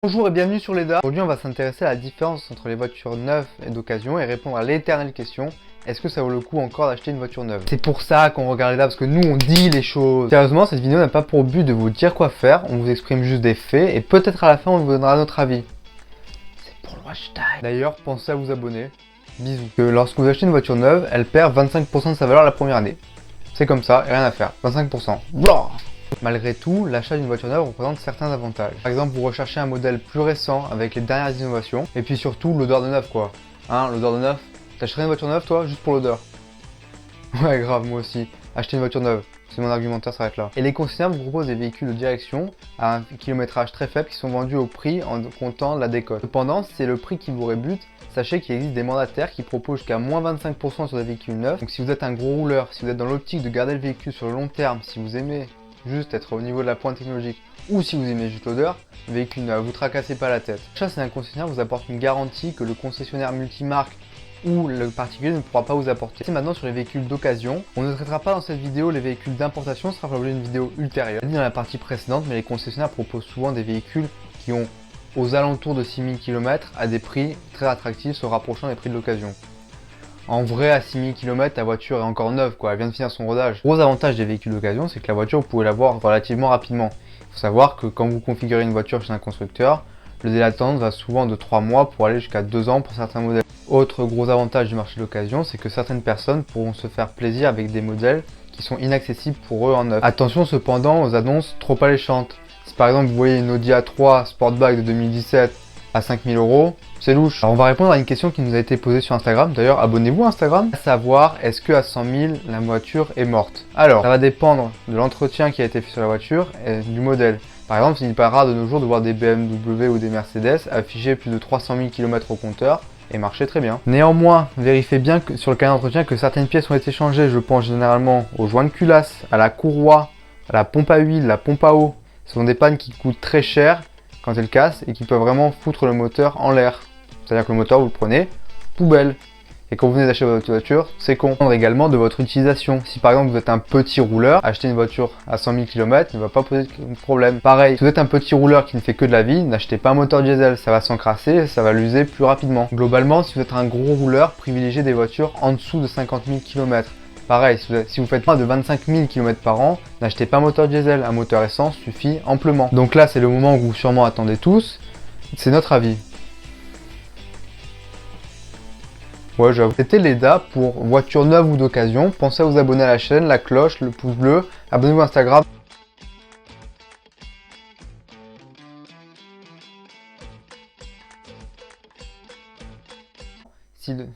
Bonjour et bienvenue sur Leda. Aujourd'hui on va s'intéresser à la différence entre les voitures neuves et d'occasion et répondre à l'éternelle question: est-ce que ça vaut le coup encore d'acheter une voiture neuve? C'est pour ça qu'on regarde Leda, parce que nous on dit les choses. Sérieusement, cette vidéo n'a pas pour but de vous dire quoi faire, on vous exprime juste des faits et peut-être à la fin on vous donnera notre avis. C'est pour le watch time. D'ailleurs, pensez à vous abonner. Bisous. Que lorsque vous achetez une voiture neuve, elle perd 25% de sa valeur la première année. C'est comme ça, et rien à faire. 25%. Blah. Malgré tout, l'achat d'une voiture neuve représente certains avantages. Par exemple, vous recherchez un modèle plus récent avec les dernières innovations, et puis surtout l'odeur de neuf quoi. Hein, l'odeur de neuf. T'achèterais une voiture neuve toi, juste pour l'odeur? Ouais, grave, moi aussi. Acheter une voiture neuve. C'est mon argumentaire s'arrête là. Et les concessionnaires vous proposent des véhicules de direction à un kilométrage très faible qui sont vendus au prix en comptant la décote. Cependant, si c'est le prix qui vous rébute, sachez qu'il existe des mandataires qui proposent jusqu'à moins 25% sur des véhicules neufs. Donc si vous êtes un gros rouleur, si vous êtes dans l'optique de garder le véhicule sur le long terme, si vous aimez juste être au niveau de la pointe technologique, ou si vous aimez juste l'odeur, le véhicule ne vous tracassez pas la tête. L'achat c'est un concessionnaire vous apporte une garantie que le concessionnaire multimarque ou le particulier ne pourra pas vous apporter. C'est maintenant sur les véhicules d'occasion. On ne traitera pas dans cette vidéo les véhicules d'importation, ce sera l'objet d'une vidéo ultérieure. Dit dans la partie précédente, mais les concessionnaires proposent souvent des véhicules qui ont aux alentours de 6000 km à des prix très attractifs, se rapprochant des prix de l'occasion. En vrai, à 6000 km, la voiture est encore neuve, quoi. Elle vient de finir son rodage. Gros avantage des véhicules d'occasion, c'est que la voiture, vous pouvez l'avoir relativement rapidement. Il faut savoir que quand vous configurez une voiture chez un constructeur, le délai d'attente va souvent de 3 mois pour aller jusqu'à 2 ans pour certains modèles. Autre gros avantage du marché de l'occasion, c'est que certaines personnes pourront se faire plaisir avec des modèles qui sont inaccessibles pour eux en neuf. Attention cependant aux annonces trop alléchantes. Si par exemple vous voyez une Audi A3 Sportback de 2017 à 5000 €, c'est louche. Alors on va répondre à une question qui nous a été posée sur Instagram. D'ailleurs, abonnez-vous à Instagram. À savoir, est-ce que à 100 000, la voiture est morte? Alors, ça va dépendre de l'entretien qui a été fait sur la voiture et du modèle. Par exemple, il n'est pas rare de nos jours de voir des BMW ou des Mercedes afficher plus de 300 000 km au compteur et marcher très bien. Néanmoins, vérifiez bien que, sur le cas d'entretien, que certaines pièces ont été changées. Je pense généralement aux joints de culasse, à la courroie, à la pompe à huile, la pompe à eau. Ce sont des pannes qui coûtent très cher quand elles cassent et qui peuvent vraiment foutre le moteur en l'air. C'est-à-dire que le moteur, vous le prenez, poubelle. Et quand vous venez d'acheter votre voiture, c'est con. Dépendre également de votre utilisation. Si par exemple vous êtes un petit rouleur, acheter une voiture à 100 000 km ne va pas poser de problème. Pareil, si vous êtes un petit rouleur qui ne fait que de la vie, n'achetez pas un moteur diesel, ça va s'encrasser, ça va l'user plus rapidement. Globalement, si vous êtes un gros rouleur, privilégiez des voitures en dessous de 50 000 km. Pareil, si vous faites moins de 25 000 km par an, n'achetez pas un moteur diesel, un moteur essence suffit amplement. Donc là, c'est le moment que vous sûrement attendez tous, c'est notre avis. Ouais, j'avoue. C'était Leda pour voiture neuve ou d'occasion. Pensez à vous abonner à la chaîne, la cloche, le pouce bleu. Abonnez-vous à Instagram. Si le...